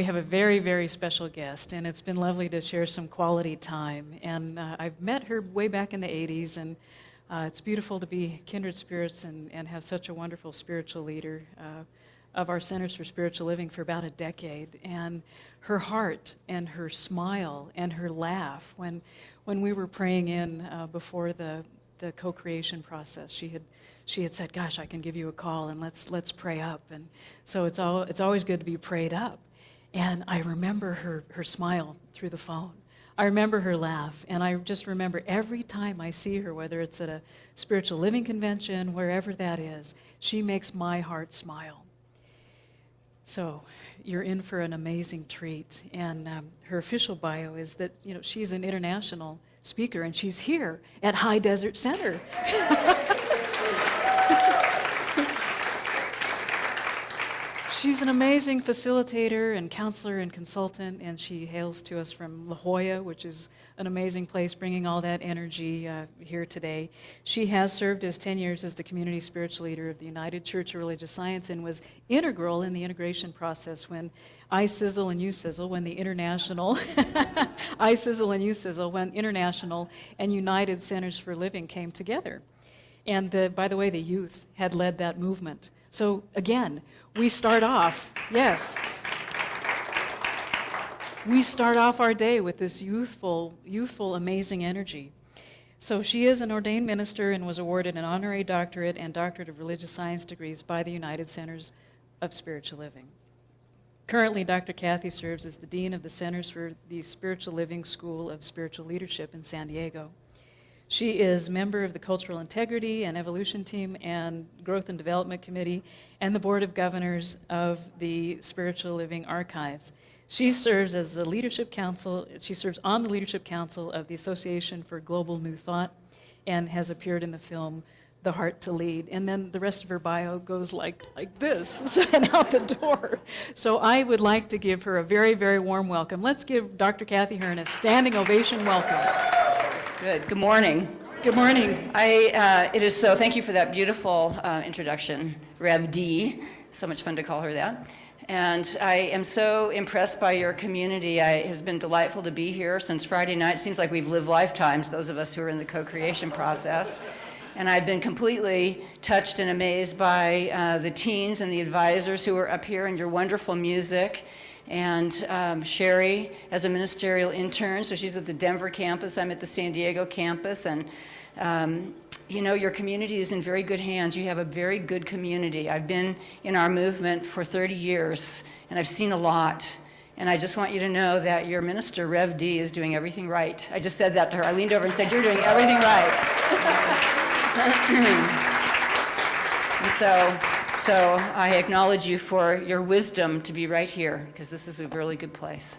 have a very, very special guest, and it's been lovely to share some quality time. And I've met her way back in the 80s, and it's beautiful to be kindred spirits and have such a wonderful spiritual leader of our Centers for Spiritual Living for about a decade. And her heart and her smile and her laugh, when we were praying in before the co-creation process, she had said, "Gosh, I can give you a call and let's pray up." And so it's always good to be prayed up. And I remember her smile through the phone. I remember her laugh, and I just remember every time I see her, whether it's at a spiritual living convention, wherever that is, she makes my heart smile. So you're in for an amazing treat. And her official bio is that she's an international speaker, and she's here at High Desert Center. She's an amazing facilitator and counselor and consultant, and she hails to us from La Jolla, which is an amazing place, bringing all that energy here today. She has served as 10 years as the community spiritual leader of the United Church of Religious Science and was integral in the integration process when I-Sizzle and U-Sizzle, when the international I-Sizzle and U-Sizzle, when international and United Centers for Living came together. And by the way, the youth had led that movement. So again, we start off our day with this youthful, amazing energy. So she is an ordained minister and was awarded an honorary doctorate and doctorate of religious science degrees by the United Centers of Spiritual Living. Currently, Dr. Kathy serves as the Dean of the Centers for the Spiritual Living School of Spiritual Leadership in San Diego. She is member of the Cultural Integrity and Evolution Team and Growth and Development Committee and the Board of Governors of the Spiritual Living Archives. She serves as the Leadership Council. She serves on the Leadership Council of the Association for Global New Thought and has appeared in the film The Heart to Lead. And then the rest of her bio goes like this and out the door. So I would like to give her a very, very warm welcome. Let's give Dr. Kathy Hearn a standing ovation welcome. Good morning. Good morning. Thank you for that beautiful introduction, Rev D. So much fun to call her that. And I am so impressed by your community. It has been delightful to be here since Friday night. It seems like we've lived lifetimes, those of us who are in the co-creation process. And I've been completely touched and amazed by the teens and the advisors who are up here and your wonderful music. And Sherry as a ministerial intern, so she's at the Denver campus, I'm at the San Diego campus, and your community is in very good hands. You have a very good community. I've been in our movement for 30 years, and I've seen a lot, and I just want you to know that your minister, Rev D, is doing everything right. I just said that to her. I leaned over and said, "You're doing everything right." And so I acknowledge you for your wisdom to be right here, because this is a really good place.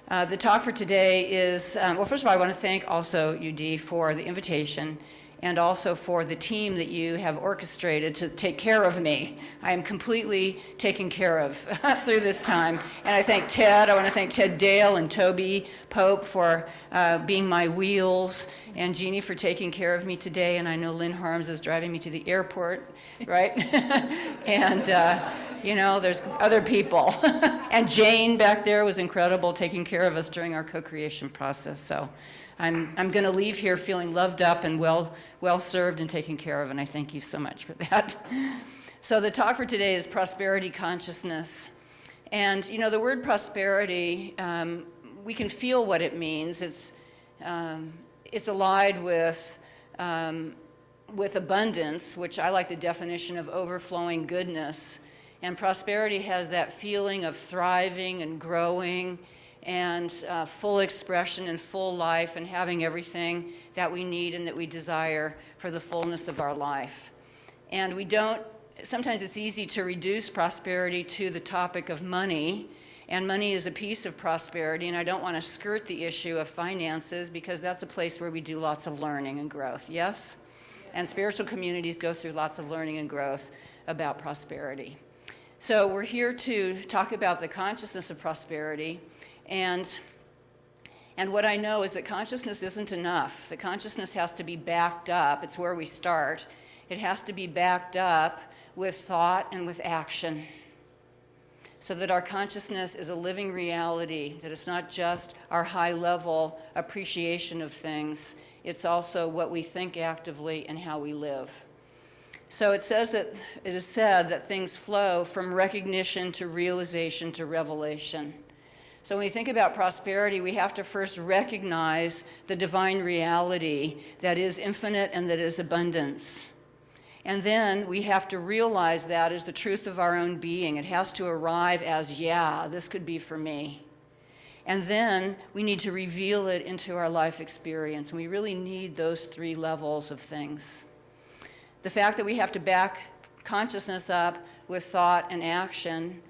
The talk for today is, first of all, I want to thank also you, Dee, for the invitation and also for the team that you have orchestrated to take care of me. I am completely taken care of through this time. And I thank Ted. I want to thank Ted Dale and Toby Pope for being my wheels, and Jeannie for taking care of me today. And I know Lynn Harms is driving me to the airport, right? And, there's other people. And Jane back there was incredible taking care of us during our co-creation process. So I'm going to leave here feeling loved up and well served and taken care of, and I thank you so much for that. So the talk for today is prosperity consciousness. And, the word prosperity, we can feel what it means. It's allied with abundance, which I like the definition of overflowing goodness. And prosperity has that feeling of thriving and growing and full expression and full life and having everything that we need and that we desire for the fullness of our life. And sometimes it's easy to reduce prosperity to the topic of money, and money is a piece of prosperity, and I don't want to skirt the issue of finances because that's a place where we do lots of learning and growth, yes? And spiritual communities go through lots of learning and growth about prosperity. So we're here to talk about the consciousness of prosperity. And what I know is that consciousness isn't enough. The consciousness has to be backed up. It's where we start. It has to be backed up with thought and with action. so that our consciousness is a living reality, that it's not just our high-level appreciation of things, it's also what we think actively and how we live. So it is said that things flow from recognition to realization to revelation. So when we think about prosperity, we have to first recognize the divine reality that is infinite and that is abundance. And then we have to realize that as the truth of our own being. It has to arrive as, yeah, this could be for me. And then we need to reveal it into our life experience. And we really need those three levels of things. The fact that we have to back consciousness up with thought and action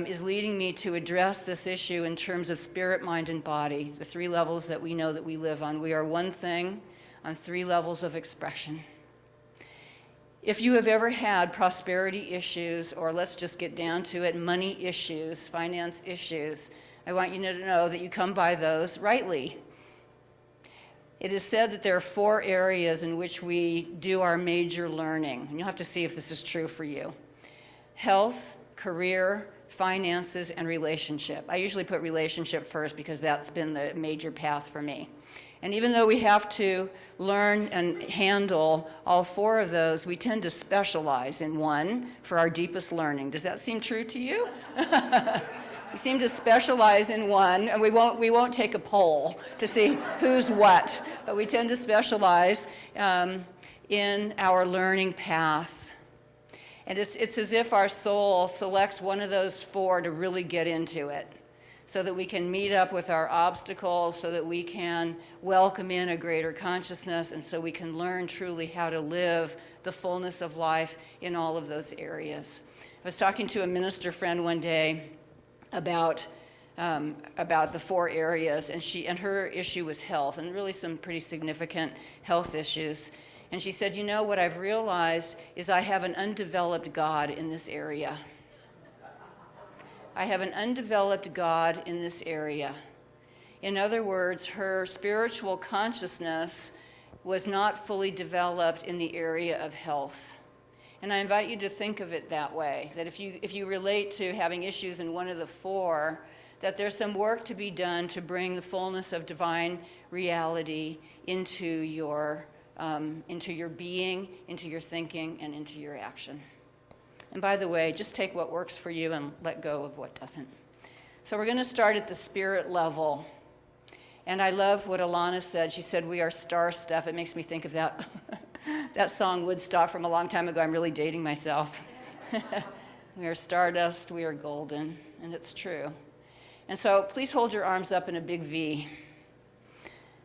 is leading me to address this issue in terms of spirit, mind, and body, the three levels that we know that we live on. We are one thing on three levels of expression. If you have ever had prosperity issues, or let's just get down to it, money issues, finance issues, I want you to know that you come by those rightly. It is said that there are 4 areas in which we do our major learning, and you'll have to see if this is true for you. Health, career, finances, and relationship. I usually put relationship first because that's been the major path for me. And even though we have to learn and handle all 4 of those, we tend to specialize in one for our deepest learning. Does that seem true to you? We seem to specialize in one, and we won't take a poll to see who's what, but we tend to specialize in our learning path. And it's as if our soul selects one of those 4 to really get into it, so that we can meet up with our obstacles, so that we can welcome in a greater consciousness, and so we can learn truly how to live the fullness of life in all of those areas. I was talking to a minister friend one day about the 4 areas, and her issue was health, and really some pretty significant health issues. And she said, you know, what I've realized is I have an undeveloped God in this area. I have an undeveloped God in this area. In other words, her spiritual consciousness was not fully developed in the area of health. And I invite you to think of it that way, that if you relate to having issues in one of the 4, that there's some work to be done to bring the fullness of divine reality into your being, into your thinking, and into your action. And by the way, just take what works for you and let go of what doesn't. So we're going to start at the spirit level. And I love what Alana said. She said, we are star stuff. It makes me think of that that song Woodstock from a long time ago. I'm really dating myself. We are stardust, we are golden, and it's true. And so please hold your arms up in a big V.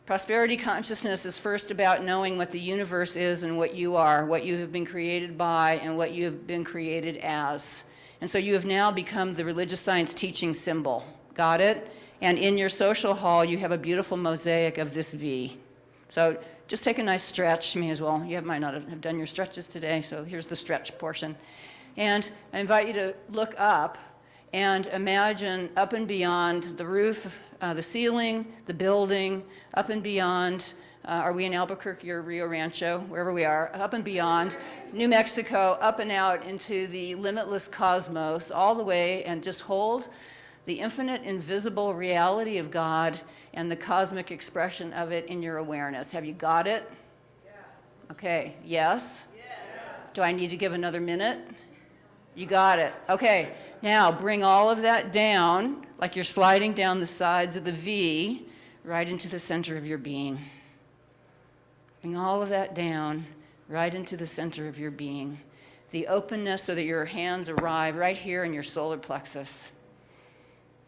Prosperity consciousness is first about knowing what the universe is and what you are, what you have been created by, and what you have been created as. And so you have now become the religious science teaching symbol. Got it? And in your social hall, you have a beautiful mosaic of this V. So just take a nice stretch. You may as well. You might not have done your stretches today, so here's the stretch portion. And I invite you to look up and imagine up and beyond the roof, the ceiling, the building, up and beyond. Are we in Albuquerque or Rio Rancho? Wherever we are, up and beyond. New Mexico, up and out into the limitless cosmos, all the way, and just hold the infinite, invisible reality of God and the cosmic expression of it in your awareness. Have you got it? Yes. Okay, yes? Yes. Do I need to give another minute? You got it. Okay, now bring all of that down, like you're sliding down the sides of the V, right into the center of your being. Bring all of that down, right into the center of your being. The openness so that your hands arrive right here in your solar plexus.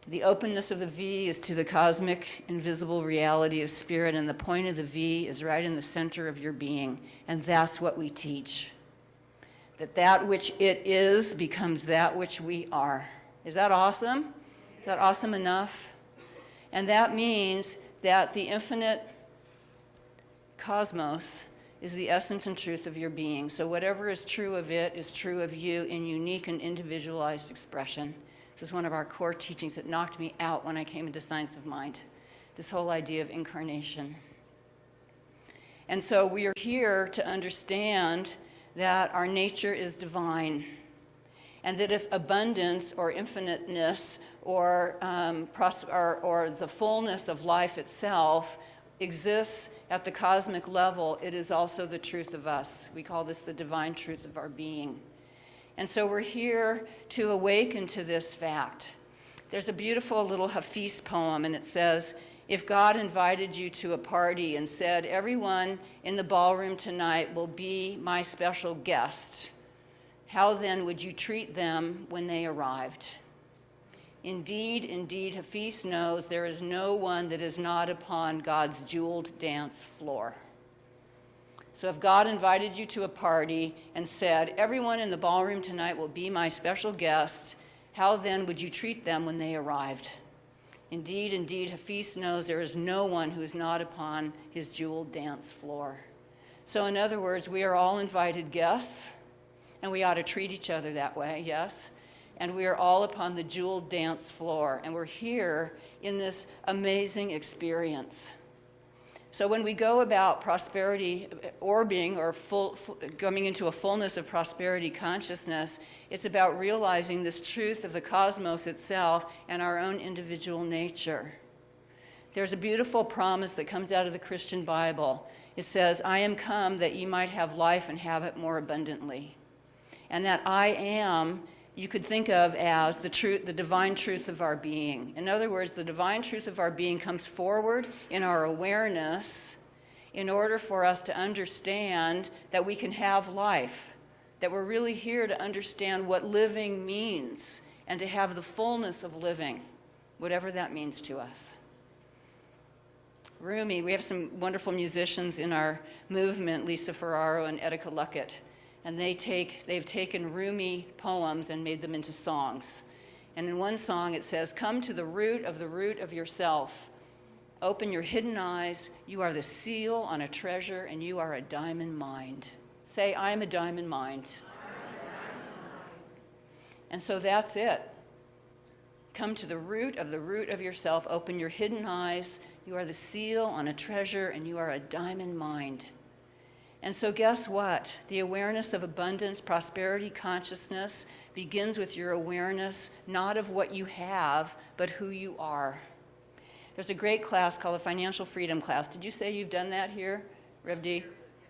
The openness of the V is to the cosmic, invisible reality of spirit, and the point of the V is right in the center of your being. And that's what we teach. That which it is becomes that which we are. Is that awesome? Is that awesome enough? And that means that the infinite cosmos is the essence and truth of your being. So whatever is true of it is true of you in unique and individualized expression. This is one of our core teachings that knocked me out when I came into Science of Mind, this whole idea of incarnation. And so we are here to understand that our nature is divine. and that if abundance or infiniteness or the fullness of life itself exists at the cosmic level, it is also the truth of us. We call this the divine truth of our being. And so we're here to awaken to this fact. There's a beautiful little Hafiz poem, and it says, if God invited you to a party and said, everyone in the ballroom tonight will be my special guest, how then would you treat them when they arrived? Indeed, indeed, Hafiz knows there is no one that is not upon God's jeweled dance floor. So if God invited you to a party and said, everyone in the ballroom tonight will be my special guest, how then would you treat them when they arrived? Indeed, indeed, Hafiz knows there is no one who is not upon his jeweled dance floor. So in other words, we are all invited guests, and we ought to treat each other that way, yes? And we are all upon the jeweled dance floor, and we're here in this amazing experience. So when we go about prosperity orbiting or coming into a fullness of prosperity consciousness, it's about realizing this truth of the cosmos itself and our own individual nature. There's a beautiful promise that comes out of the Christian Bible. It says, I am come that ye might have life and have it more abundantly. And that I am, you could think of as the truth, the divine truth of our being. In other words, the divine truth of our being comes forward in our awareness in order for us to understand that we can have life, that we're really here to understand what living means and to have the fullness of living, whatever that means to us. Rumi, we have some wonderful musicians in our movement, Lisa Ferraro and Etika Luckett. And they've taken Rumi poems and made them into songs. And in one song it says, come to the root of yourself. Open your hidden eyes. You are the seal on a treasure, and you are a diamond mind. Say, I am a diamond mind. And so that's it. Come to the root of yourself. Open your hidden eyes. You are the seal on a treasure, and you are a diamond mind. And so guess what? The awareness of abundance, prosperity, consciousness begins with your awareness not of what you have, but who you are. There's a great class called the Financial Freedom class. Did you say you've done that here, Rev D?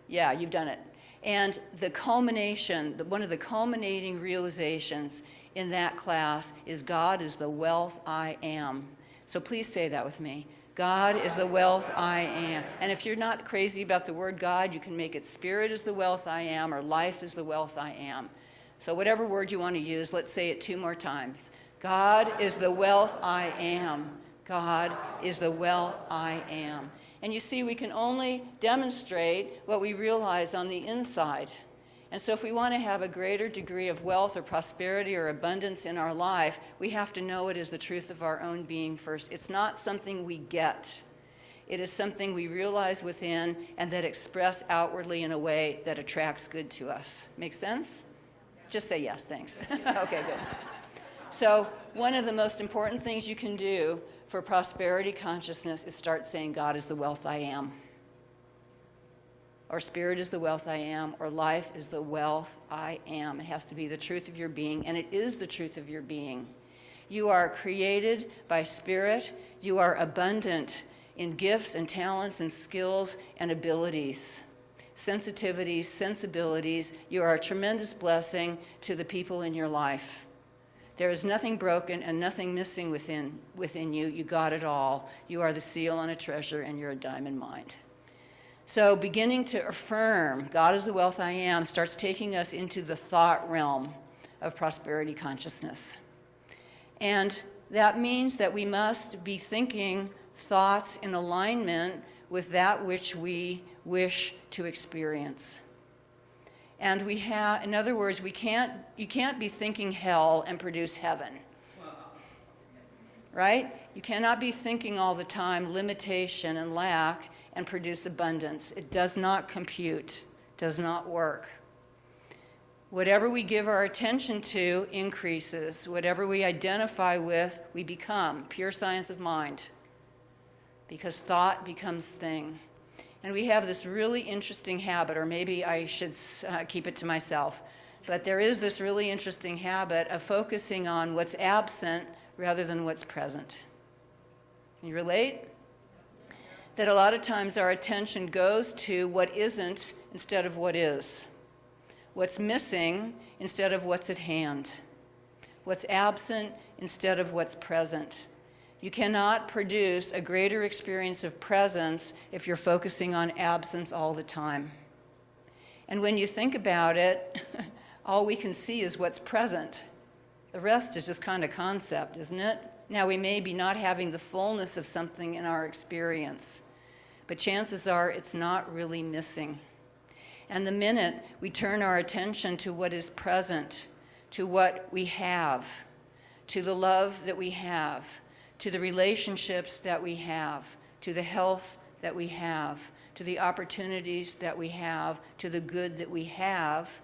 Yeah, you've done it. And the culmination, one of the culminating realizations in that class is God is the wealth I am. So please say that with me. God is the wealth I am. And if you're not crazy about the word God, you can make it spirit is the wealth I am or life is the wealth I am. So whatever word you want to use, let's say it 2 more times. God is the wealth I am. God is the wealth I am. And you see, we can only demonstrate what we realize on the inside. And so if we want to have a greater degree of wealth or prosperity or abundance in our life, we have to know it is the truth of our own being first. It's not something we get. It is something we realize within and that express outwardly in a way that attracts good to us. Make sense? Just say yes, thanks. Okay, good. So one of the most important things you can do for prosperity consciousness is start saying, God is the wealth I am. Or spirit is the wealth I am, or life is the wealth I am. It has to be the truth of your being, and it is the truth of your being. You are created by spirit. You are abundant in gifts and talents and skills and abilities, sensitivities, sensibilities. You are a tremendous blessing to the people in your life. There is nothing broken and nothing missing within you. You got it all. You are the seal on a treasure, and you're a diamond mind. So beginning to affirm God is the wealth I am starts taking us into the thought realm of prosperity consciousness. And that means that we must be thinking thoughts in alignment with that which we wish to experience. And we have, in other words, you can't be thinking hell and produce heaven. Right? You cannot be thinking all the time limitation and lack and produce abundance. It does not compute, does not work. Whatever we give our attention to increases. Whatever we identify with, we become. Pure science of mind. Because thought becomes thing. And we have this really interesting habit, or maybe I should keep it to myself. But there is this really interesting habit of focusing on what's absent rather than what's present. Can you relate? That a lot of times our attention goes to what isn't instead of what is. What's missing instead of what's at hand. What's absent instead of what's present. You cannot produce a greater experience of presence if you're focusing on absence all the time. And when you think about it, all we can see is what's present. The rest is just kind of concept, isn't it? Now, we may be not having the fullness of something in our experience, but chances are it's not really missing. And the minute we turn our attention to what is present, to what we have, to the love that we have, to the relationships that we have, to the health that we have, to the opportunities that we have, to the good that we have,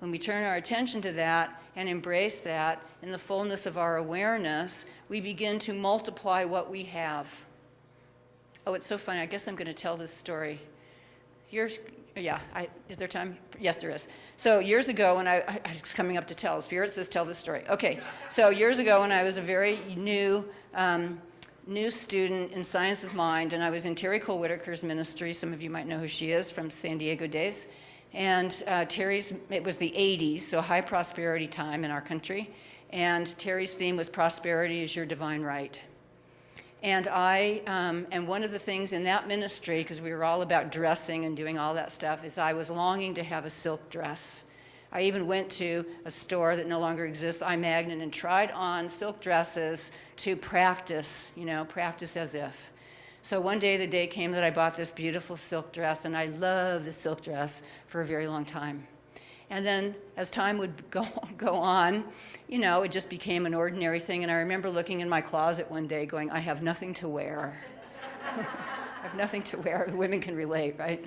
when we turn our attention to that and embrace that in the fullness of our awareness, we begin to multiply what we have. Oh, it's so funny. I guess I'm going to tell this story. Is there time? Yes, there is. So years ago when I was coming up to tell, Spirit says tell this story. Okay, so years ago when I was a very new student in Science of Mind, and I was in Terry Cole Whitaker's ministry. Some of you might know who she is from San Diego days. And it was the 80s, so high prosperity time in our country. And Terry's theme was prosperity is your divine right. And and one of the things in that ministry, because we were all about dressing and doing all that stuff, is I was longing to have a silk dress. I even went to a store that no longer exists, iMagnet, and tried on silk dresses to practice, practice as if. So one day the day came that I bought this beautiful silk dress, and I loved the silk dress for a very long time. And then as time would go on, it just became an ordinary thing. And I remember looking in my closet one day going, I have nothing to wear. I have nothing to wear. The women can relate, right?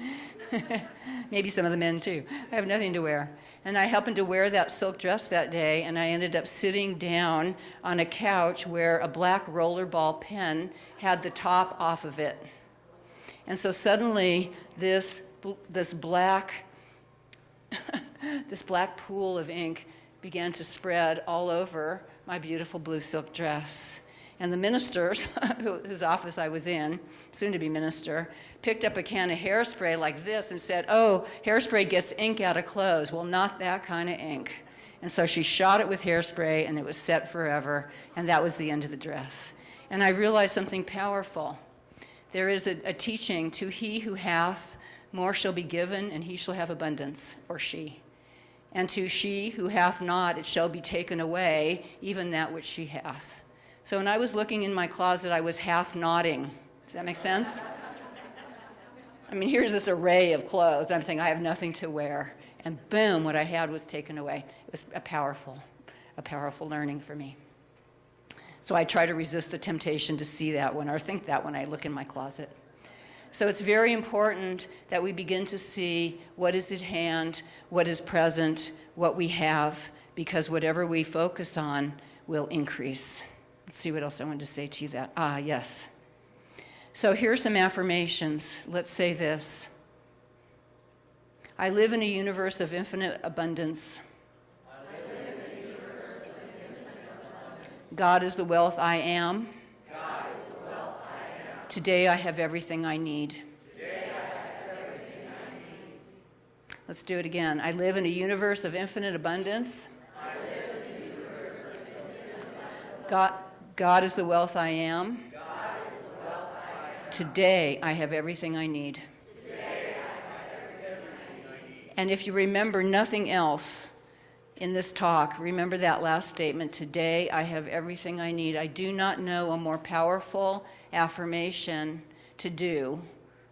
Maybe some of the men too. I have nothing to wear. And I happened to wear that silk dress that day, and I ended up sitting down on a couch where a black rollerball pen had the top off of it. And so suddenly this black pool of ink began to spread all over my beautiful blue silk dress. And the ministers, whose office I was in, soon to be minister, picked up a can of hairspray like this and said, oh, hairspray gets ink out of clothes. Well, not that kind of ink. And so she shot it with hairspray, and it was set forever, and that was the end of the dress. And I realized something powerful. There is a teaching, to he who hath, more shall be given, and he shall have abundance, or she. And to she who hath not, it shall be taken away, even that which she hath. So when I was looking in my closet, I was hath-nodding. Does that make sense? I mean, here's this array of clothes. I'm saying I have nothing to wear. And boom, what I had was taken away. It was a powerful learning for me. So I try to resist the temptation to see that one or think that when I look in my closet. So it's very important that we begin to see what is at hand, what is present, what we have, because whatever we focus on will increase. Let's see what else I wanted to say to you that. Yes. So here are some affirmations. Let's say this. I live in a universe of infinite abundance. God is the wealth I am. Today I have everything I need. Let's do it again. I live in a universe of infinite abundance. God is the wealth I am. Today I have everything I need. And if you remember nothing else in this talk, remember that last statement, today I have everything I need. I do not know a more powerful affirmation to do,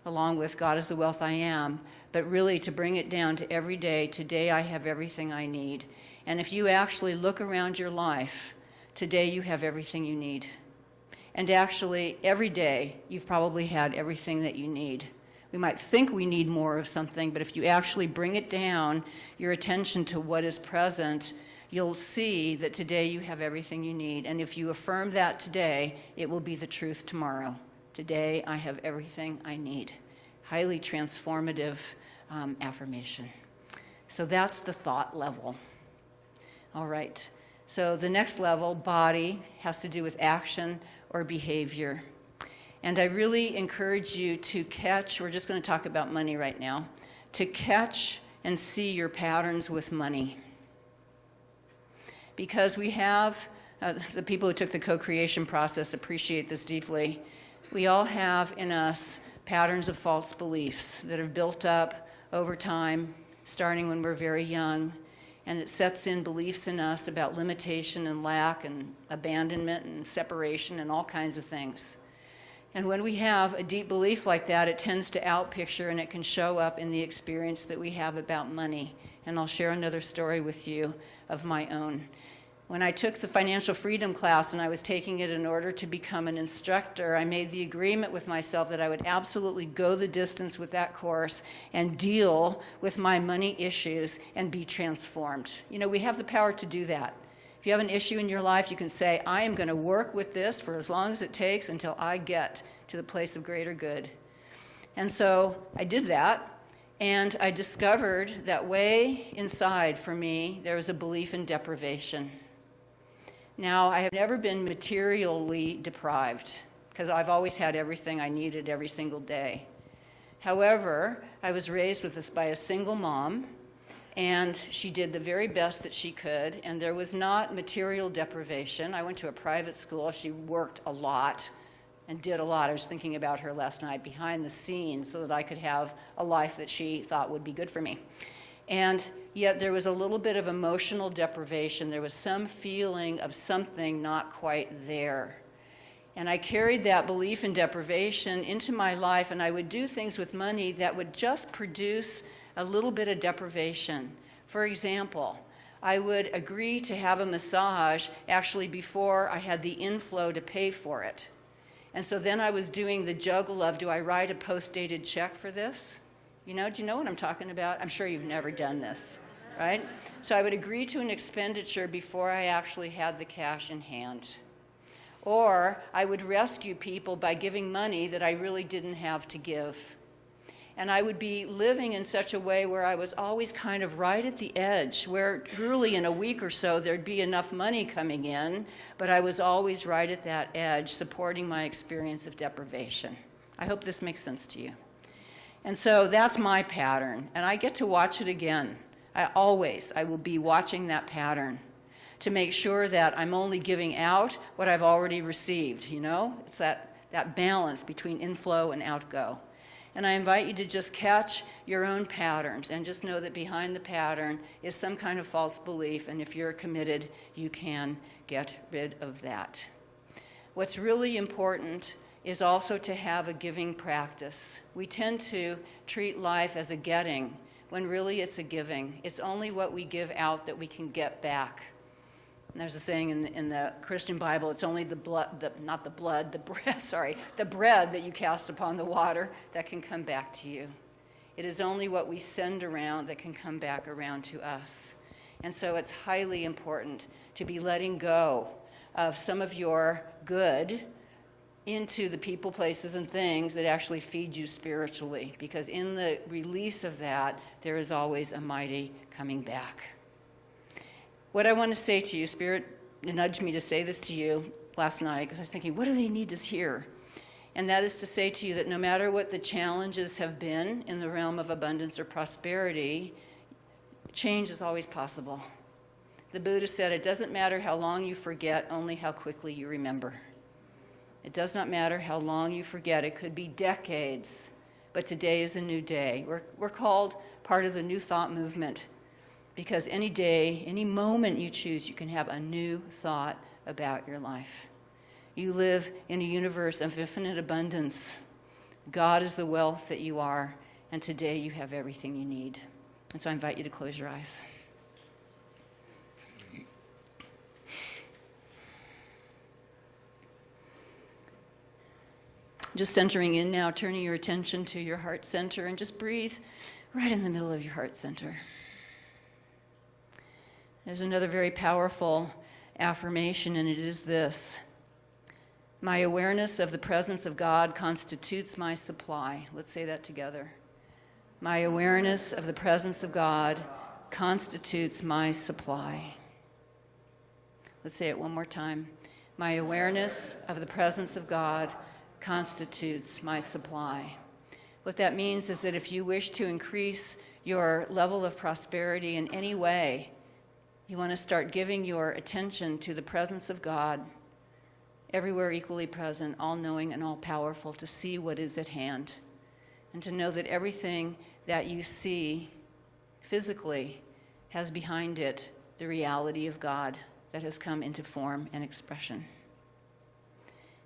along with God is the wealth I am, but really to bring it down to every day, today I have everything I need. And if you actually look around your life, today you have everything you need. And actually, every day you've probably had everything that you need. We might think we need more of something, but if you actually bring it down, your attention to what is present, you'll see that today you have everything you need. And if you affirm that today, it will be the truth tomorrow. Today I have everything I need. Highly transformative affirmation. So that's the thought level. All right. So the next level, body, has to do with action or behavior. And I really encourage you to catch, we're just going to talk about money right now, to catch and see your patterns with money. Because we have, the people who took the co-creation process appreciate this deeply. We all have in us patterns of false beliefs that are built up over time, starting when we're very young, and it sets in beliefs in us about limitation and lack and abandonment and separation and all kinds of things. And when we have a deep belief like that, it tends to outpicture, and it can show up in the experience that we have about money. And I'll share another story with you of my own. When I took the financial freedom class, and I was taking it in order to become an instructor, I made the agreement with myself that I would absolutely go the distance with that course and deal with my money issues and be transformed. You know, we have the power to do that. If you have an issue in your life, you can say, I am going to work with this for as long as it takes until I get to the place of greater good. And so I did that, and I discovered that way inside for me, there was a belief in deprivation. Now, I have never been materially deprived because I've always had everything I needed every single day. However, I was raised with this by a single mom, and she did the very best that she could, and there was not material deprivation. I went to a private school. She worked a lot and did a lot. I was thinking about her last night behind the scenes so that I could have a life that she thought would be good for me. And yet there was a little bit of emotional deprivation. There was some feeling of something not quite there. And I carried that belief in deprivation into my life, and I would do things with money that would just produce a little bit of deprivation. For example, I would agree to have a massage actually before I had the inflow to pay for it. And so then I was doing the juggle of, do I write a post-dated check for this? You know, do you know what I'm talking about? I'm sure you've never done this, right? So I would agree to an expenditure before I actually had the cash in hand. Or I would rescue people by giving money that I really didn't have to give. And I would be living in such a way where I was always kind of right at the edge, where truly in a week or so there'd be enough money coming in, but I was always right at that edge, supporting my experience of deprivation. I hope this makes sense to you. And so that's my pattern, and I get to watch it again. I will be watching that pattern to make sure that I'm only giving out what I've already received, you know? It's that balance between inflow and outgo. And I invite you to just catch your own patterns and just know that behind the pattern is some kind of false belief, and if you're committed, you can get rid of that. What's really important is also to have a giving practice. We tend to treat life as a getting when really it's a giving. It's only what we give out that we can get back. And there's a saying in the Christian Bible, it's only the bread that you cast upon the water that can come back to you. It is only what we send around that can come back around to us. And so it's highly important to be letting go of some of your good into the people, places, and things that actually feed you spiritually, because in the release of that, there is always a mighty coming back. What I want to say to you, Spirit nudged me to say this to you last night, because I was thinking, what do they need to hear? And that is to say to you that no matter what the challenges have been in the realm of abundance or prosperity, change is always possible. The Buddha said, it doesn't matter how long you forget, only how quickly you remember. It does not matter how long you forget. It could be decades, but today is a new day. We're called part of the New Thought movement, because any day, any moment you choose, you can have a new thought about your life. You live in a universe of infinite abundance. God is the wealth that you are, and today you have everything you need. And so I invite you to close your eyes. Just centering in now, turning your attention to your heart center, and just breathe right in the middle of your heart center. There's another very powerful affirmation, and it is this: my awareness of the presence of God constitutes my supply. Let's say that together. My awareness of the presence of God constitutes my supply. Let's say it one more time. My awareness of the presence of God constitutes my supply. What that means is that if you wish to increase your level of prosperity in any way, you want to start giving your attention to the presence of God, everywhere equally present, all-knowing and all-powerful, to see what is at hand, and to know that everything that you see physically has behind it the reality of God that has come into form and expression.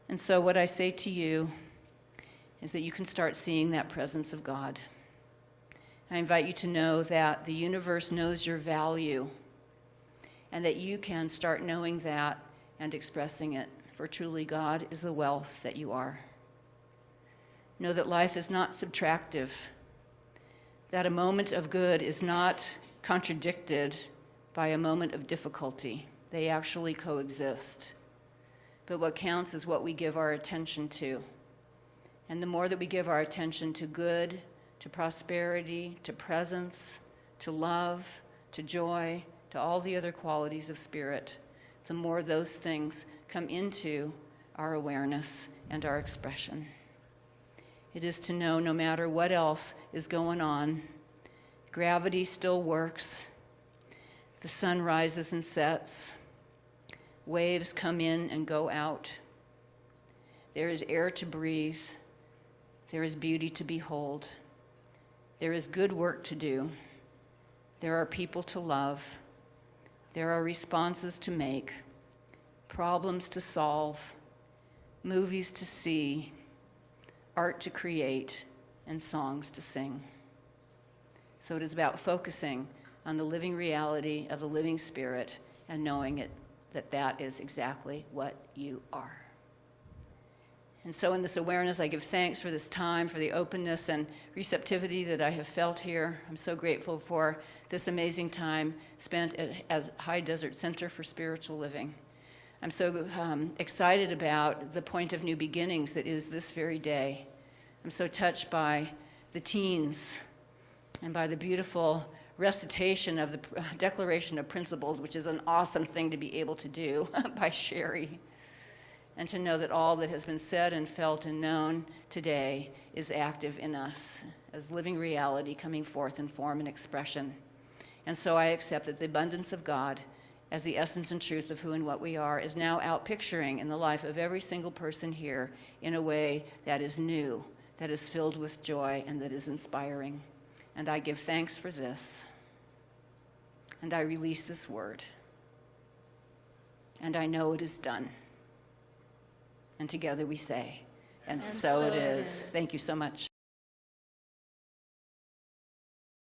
And so what I say to you is that you can start seeing that presence of God. I invite you to know that the universe knows your value and that you can start knowing that and expressing it, for truly God is the wealth that you are. Know that life is not subtractive, that a moment of good is not contradicted by a moment of difficulty. They actually coexist. But what counts is what we give our attention to. And the more that we give our attention to good, to prosperity, to presence, to love, to joy, to all the other qualities of spirit, the more those things come into our awareness and our expression. It is to know no matter what else is going on, gravity still works, the sun rises and sets, waves come in and go out, there is air to breathe, there is beauty to behold, there is good work to do, there are people to love, there are responses to make, problems to solve, movies to see, art to create, and songs to sing. So it is about focusing on the living reality of the living spirit and knowing it, that is exactly what you are. And so in this awareness, I give thanks for this time, for the openness and receptivity that I have felt here. I'm so grateful for this amazing time spent at High Desert Center for Spiritual Living. I'm so excited about the point of new beginnings that is this very day. I'm so touched by the teens and by the beautiful recitation of the Declaration of Principles, which is an awesome thing to be able to do by Sherry. And to know that all that has been said and felt and known today is active in us as living reality coming forth in form and expression. And so I accept that the abundance of God as the essence and truth of who and what we are is now out picturing in the life of every single person here in a way that is new, that is filled with joy, and that is inspiring. And I give thanks for this. And I release this word. And I know it is done. And together we say, and so it is. Thank you so much.